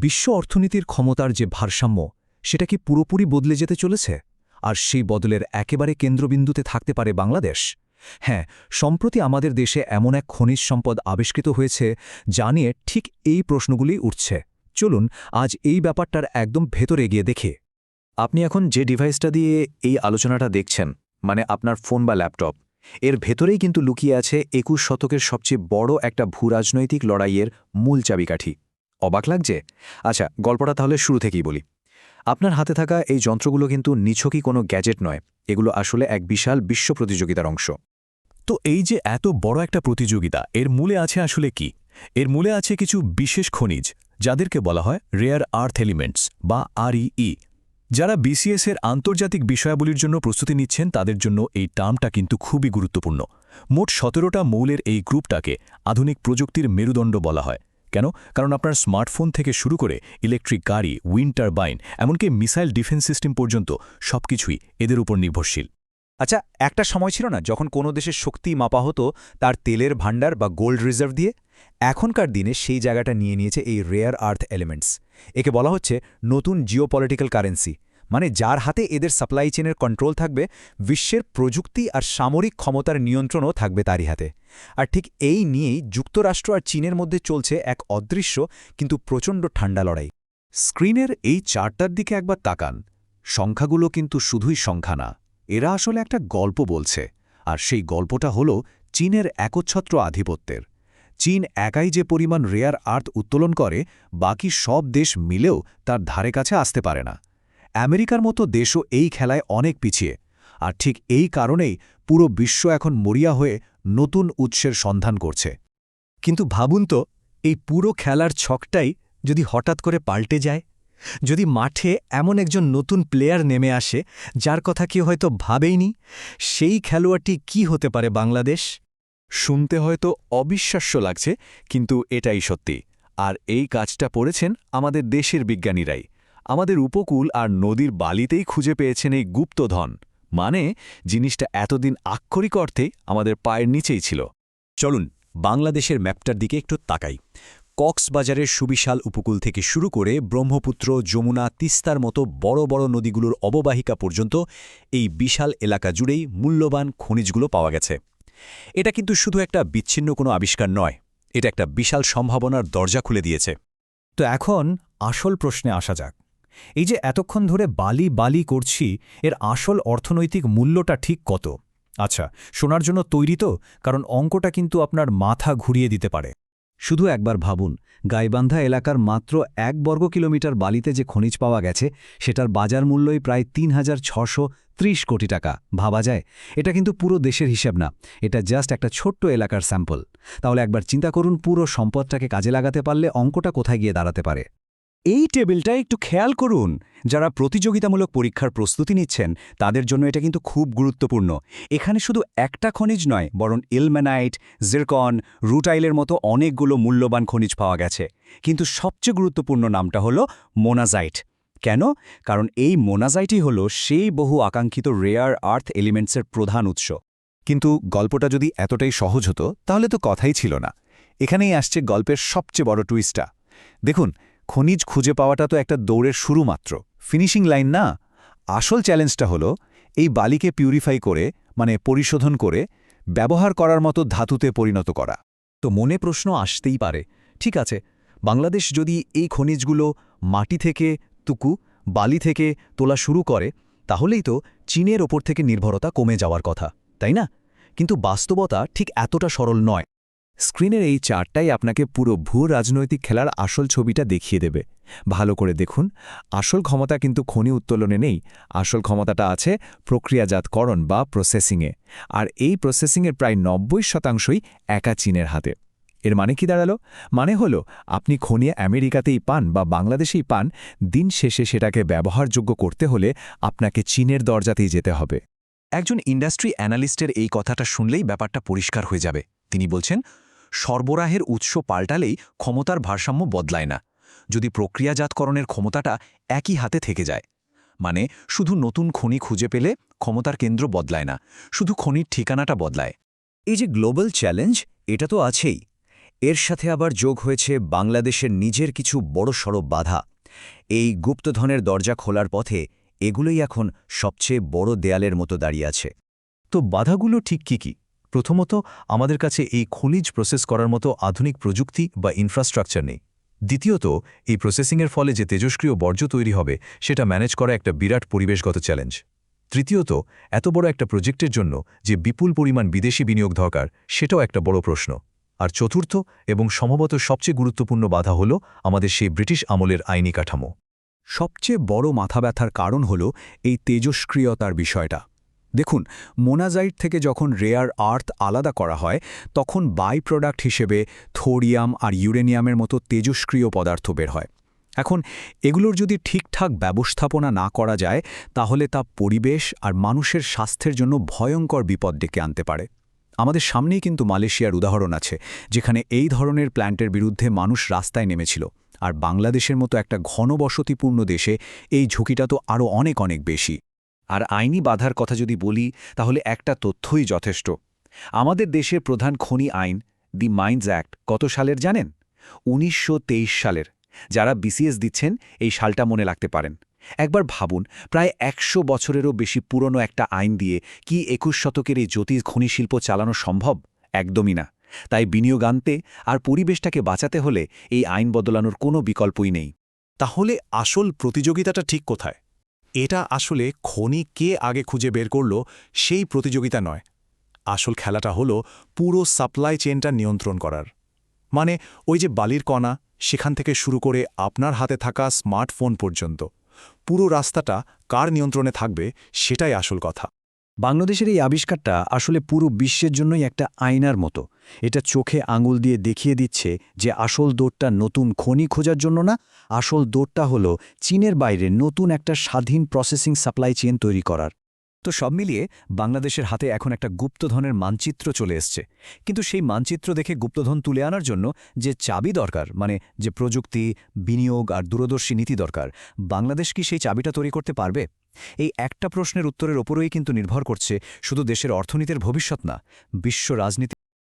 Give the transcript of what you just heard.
বিশ্ব অর্থনীতির ক্ষমতার যে ভারসাম্য সেটা কি পুরোপুরি বদলে যেতে চলেছে? আর সেই বদলের একেবারে কেন্দ্রবিন্দুতে থাকতে পারে বাংলাদেশ? হ্যাঁ, সম্প্রতি আমাদের দেশে এমন এক খনিজ সম্পদ আবিষ্কৃত হয়েছে যা নিয়ে ঠিক এই প্রশ্নগুলি উঠছে। চলুন আজ এই ব্যাপারটার একদম ভেতরে গিয়ে দেখি। আপনি এখন যে ডিভাইসটা দিয়ে এই আলোচনাটা দেখছেন, মানে আপনার ফোন বা ল্যাপটপ, এর ভেতরেই কিন্তু লুকিয়ে আছে ২১ শতকের সবচেয়ে বড় একটা ভূরাজনৈতিক লড়াইয়ের মূল চাবিকাঠি। অবাক লাগছে? আচ্ছা, গল্পটা তাহলে শুরু থেকেই বলি। আপনার হাতে থাকা এই যন্ত্রগুলো কিন্তু নিছকই কোনো গ্যাজেট নয়, এগুলো আসলে এক বিশাল বিশ্ব প্রতিযোগিতার অংশ। তো এই যে এত বড় একটা প্রতিযোগিতা, এর মূলে আছে আসলে কি? এর মূলে আছে কিছু বিশেষ খনিজ, যাদেরকে বলা হয় রেয়ার আর্থ এলিমেন্টস বা আরইই। যারা বিসিএস-এর আন্তর্জাতিক বিষয়াবলীর জন্য প্রস্তুতি নিচ্ছেন তাদের জন্য এই টার্মটা কিন্তু খুবই গুরুত্বপূর্ণ। মোট ১৭টা মৌলের এই গ্রুপটাকে আধুনিক প্রযুক্তির মেরুদণ্ড বলা হয়। কেন? কারণ আপনার স্মার্টফোন থেকে শুরু করে ইলেকট্রিক গাড়ি, উইন্ড টারবাইন, এমনকি মিসাইল ডিফেন্স সিস্টেম পর্যন্ত সবকিছুই এদের উপর নির্ভরশীল। আচ্ছা, একটা সময় ছিল না যখন কোনো দেশের শক্তি মাপা হতো তার তেলের ভাণ্ডার বা গোল্ড রিজার্ভ দিয়ে? এখনকার দিনে সেই জায়গাটা নিয়ে নিয়েছে এই রেয়ার আর্থ এলিমেন্টস। একে বলা হচ্ছে নতুন জিওপলিটিক্যাল কারেন্সি, মানে যার হাতে এদের সাপ্লাই চেনের কন্ট্রোল থাকবে, বিশ্বের প্রযুক্তি আর সামরিক ক্ষমতার নিয়ন্ত্রণও থাকবে তারই হাতে। আর ঠিক এই নিয়েই যুক্তরাষ্ট্র আর চীনের মধ্যে চলছে এক অদৃশ্য কিন্তু প্রচণ্ড ঠান্ডা লড়াই। স্ক্রিনের এই চার্টটার দিকে একবার তাকান। সংখ্যাগুলো কিন্তু শুধুই সংখ্যা না, এরা আসলে একটা গল্প বলছে। আর সেই গল্পটা হল চীনের একচ্ছত্র আধিপত্যের। চীন একাই যে পরিমাণ রেয়ার আর্থ উত্তোলন করে, বাকি সব দেশ মিলেও তার ধারে কাছে আসতে পারে না। আমেরিকার মতো দেশও এই খেলায় অনেক পিছিয়ে। আর ঠিক এই কারণেই পুরো বিশ্ব এখন মরিয়া হয়ে নতুন উৎসের সন্ধান করছে। কিন্তু ভাবুন তো, এই পুরো খেলার ছকটাই যদি হঠাৎ করে পাল্টে যায়, যদি মাঠে এমন একজন নতুন প্লেয়ার নেমে আসে যার কথা কেউ হয়তো ভাবেইনি, সেই খেলোয়াড়টি কি হতে পারে বাংলাদেশ? শুনতে হয়তো অবিশ্বাস্য লাগছে, কিন্তু এটাই সত্যি। আর এই কাজটা পড়েছেন আমাদের দেশের বিজ্ঞানীরাই। আমাদের উপকূল আর নদীর বালিতেই খুঁজে পেয়েছেন এই গুপ্তধন। মানে জিনিসটা এতদিন আক্ষরিক অর্থেই আমাদের পায়ের নিচেই ছিল। চলুন বাংলাদেশের ম্যাপটার দিকে একটু তাকাই। কক্সবাজারের সুবিশাল উপকূল থেকে শুরু করে ব্রহ্মপুত্র, যমুনা, তিস্তার মতো বড় বড় নদীগুলোর অববাহিকা পর্যন্ত এই বিশাল এলাকা জুড়েই মূল্যবান খনিজগুলো পাওয়া গেছে। এটা কিন্তু শুধু একটা বিচ্ছিন্ন কোনো আবিষ্কার নয়, এটা একটা বিশাল সম্ভাবনার দরজা খুলে দিয়েছে। তো এখন আসল প্রশ্নে আসা যাক। এই যে এতক্ষণ ধরে বালি বালি করছি, এর আসল অর্থনৈতিক মূল্যটা ঠিক কত? আচ্ছা, শোনার জন্য তৈরি তো? কারণ অঙ্কটা কিন্তু আপনার মাথা ঘুরিয়ে দিতে পারে। শুধু একবার ভাবুন, গাইবান্ধা এলাকার মাত্র ১ বর্গ কিলোমিটার বালিতে যে খনিজ পাওয়া গেছে, সেটার বাজার মূল্যই প্রায় ৩,৬৩০ কোটি টাকা। ভাবা যায়? এটা কিন্তু পুরো দেশের হিসেব না, এটা জাস্ট একটা ছোট্ট এলাকার স্যাম্পল। তাহলে একবার চিন্তা করুন, পুরো সম্পদটাকে কাজে লাগাতে পারলে অঙ্কটা কোথায় গিয়ে দাঁড়াতে পারে। এই টেবিলটা একটু খেয়াল করুন। যারা প্রতিযোগিতামূলক পরীক্ষার প্রস্তুতি নিচ্ছেন তাদের জন্য এটা কিন্তু খুব গুরুত্বপূর্ণ। এখানে শুধু একটা খনিজ নয়, বরং ইলমেনাইট, জিরকন, রুটাইলের মতো অনেকগুলো মূল্যবান খনিজ পাওয়া গেছে। কিন্তু সবচেয়ে গুরুত্বপূর্ণ নামটা হলো মোনাজাইট। কেন? কারণ এই মোনাজাইটই হলো সেই বহু আকাঙ্ক্ষিত রেয়ার আর্থ এলিমেন্টসের প্রধান উৎস। কিন্তু গল্পটা যদি এতটাই সহজ হতো তাহলে তো কথাই ছিল না। এখানেই আসছে গল্পের সবচেয়ে বড় টুইস্টটা। দেখুন, খনিজ খুঁজে পাওয়াটা তো একটা দৌড়ের শুরু মাত্র, ফিনিশিং লাইন না। আসল চ্যালেঞ্জটা হলো এই বালিকে পিউরিফাই করে, মানে পরিশোধন করে, ব্যবহার করার মতো ধাতুতে পরিণত করা। তো মনে প্রশ্ন আসতেই পারে, ঠিক আছে, বাংলাদেশ যদি এই খনিজগুলো মাটি থেকে, বালি থেকে তোলা শুরু করে, তাহলেই তো চীনের ওপর থেকে নির্ভরতা কমে যাওয়ার কথা, তাই না? কিন্তু বাস্তবতা ঠিক এতটা সরল নয়। স্ক্রিনের এই চার্টটাই আপনাকে পুরো রাজনৈতিক খেলার আসল ছবিটা দেখিয়ে দেবে। ভালো করে দেখুন, আসল ক্ষমতা কিন্তু খনি উত্তোলনে নেই, আসল ক্ষমতাটা আছে প্রক্রিয়াজাতকরণ বা প্রসেসিংয়ে। আর এই প্রসেসিংয়ের প্রায় ৯০% একা চীনের হাতে। এর মানে কি দাঁড়ালো? মানে হলো, আপনি খনি আমেরিকাতেই পান বা বাংলাদেশেই পান, দিন শেষে সেটাকে ব্যবহারযোগ্য করতে হলে আপনাকে চীনের দরজাতেই যেতে হবে। একজন ইন্ডাস্ট্রি অ্যানালিস্টের এই কথাটা শুনলেই ব্যাপারটা পরিষ্কার হয়ে যাবে। তিনি বলছেন, সরবরাহের উৎস পাল্টালেই ক্ষমতার ভারসাম্য বদলায় না। যদি প্রক্রিয়াজাতকরণের ক্ষমতাটা একই হাতে থেকে যায়, মানে শুধু নতুন খনি খুঁজে পেলে ক্ষমতার কেন্দ্র বদলায় না, শুধু খনির ঠিকানাটা বদলায়। এই যে গ্লোবাল চ্যালেঞ্জ, এটা তো আছেই। এর সাথে আবার যোগ হয়েছে বাংলাদেশের নিজের কিছু বড়সড় বাধা। এই গুপ্তধনের দরজা খোলার পথে এগুলোই এখন সবচেয়ে বড় দেয়ালের মতো দাঁড়িয়ে আছে। তো বাধাগুলো ঠিক কি? প্রথমত, আমাদের কাছে এই খনিজ প্রসেস করার মতো আধুনিক প্রযুক্তি বা ইনফ্রাস্ট্রাকচার নেই। দ্বিতীয়ত, এই প্রসেসিংয়ের ফলে যে তেজস্ক্রিয় বর্জ্য তৈরি হবে সেটা ম্যানেজ করা একটা বিরাট পরিবেশগত চ্যালেঞ্জ। তৃতীয়ত, এত বড় একটা প্রজেক্টের জন্য যে বিপুল পরিমাণ বিদেশি বিনিয়োগ দরকার সেটাও একটা বড় প্রশ্ন। আর চতুর্থ এবং সম্ভবত সবচেয়ে গুরুত্বপূর্ণ বাধা হল আমাদের সেই ব্রিটিশ আমলের আইনি কাঠামো। সবচেয়ে বড় মাথা ব্যথার কারণ হল এই তেজস্ক্রিয়তার বিষয়টা। দেখুন, মোনাজাইট থেকে যখন রেয়ার আর্থ আলাদা করা হয় তখন বাই প্রোডাক্ট হিসেবে থোরিয়াম আর ইউরেনিয়ামের মতো তেজস্ক্রিয় পদার্থ বের হয়। এখন এগুলোর যদি ঠিকঠাক ব্যবস্থাপনা না করা যায় তাহলে তা পরিবেশ আর মানুষের স্বাস্থ্যের জন্য ভয়ঙ্কর বিপদ ডেকে আনতে পারে। আমাদের সামনেই কিন্তু মালয়েশিয়ার উদাহরণ আছে, যেখানে এই ধরনের প্ল্যান্টের বিরুদ্ধে মানুষ রাস্তায় নেমেছিল। আর বাংলাদেশের মতো একটা ঘনবসতিপূর্ণ দেশে এই ঝুঁকিটা তো আরও অনেক অনেক বেশি। আর আইনি বাধার কথা যদি বলি তাহলে একটা তথ্যই যথেষ্ট। আমাদের দেশের প্রধান খনি আইন দি মাইন্স অ্যাক্ট কত সালের জানেন? ১৯২৩ সালের। যারা বিসিএস দিচ্ছেন এই সালটা মনে রাখতে পারেন। একবার ভাবুন, প্রায় ১০০ বছরেরও বেশি পুরনো একটা আইন দিয়ে কি ২১ শতকের এই জ্যোতি খনি শিল্প চালানো সম্ভব? একদমই না। তাই বিনিয়োগ আনতে আর পরিবেশটাকে বাঁচাতে হলে এই আইন বদলানোর কোনো বিকল্পই নেই। তাহলে আসল প্রতিযোগিতাটা ঠিক কোথায়? এটা আসলে খনি কে আগে খুঁজে বের করল সেই প্রতিযোগিতা নয়। আসল খেলাটা হলো পুরো সাপ্লাই চেনটা নিয়ন্ত্রণ করার। মানে ওই যে বালির কণা, সেখান থেকে শুরু করে আপনার হাতে থাকা স্মার্টফোন পর্যন্ত পুরো রাস্তাটা কার নিয়ন্ত্রণে থাকবে সেটাই আসল কথা। বাংলাদেশের এই আবিষ্কারটা আসলে পুরো বিশ্বের জন্যই একটা আয়নার মতো। এটা চোখে আঙুল দিয়ে দেখিয়ে দিচ্ছে যে আসল দৌড়টা নতুন খনি খোঁজার জন্য না, আসল দৌড়টা হলো চীনের বাইরে নতুন একটা স্বাধীন প্রসেসিং সাপ্লাই চেইন তৈরি করার। তো সব মিলিয়ে বাংলাদেশের হাতে এখন একটা গুপ্তধনের মানচিত্র চলে এসছে। কিন্তু সেই মানচিত্র দেখে গুপ্তধন তুলে আনার জন্য যে চাবি দরকার, মানে যে প্রযুক্তি, বিনিয়োগ আর দূরদর্শী নীতি দরকার, বাংলাদেশ কি সেই চাবিটা তৈরি করতে পারবে? এই একটা প্রশ্নের উত্তরের ওপরেই কিন্তু নির্ভর করছে শুধু দেশের অর্থনীতির ভবিষ্যৎ না, বিশ্ব রাজনীতি।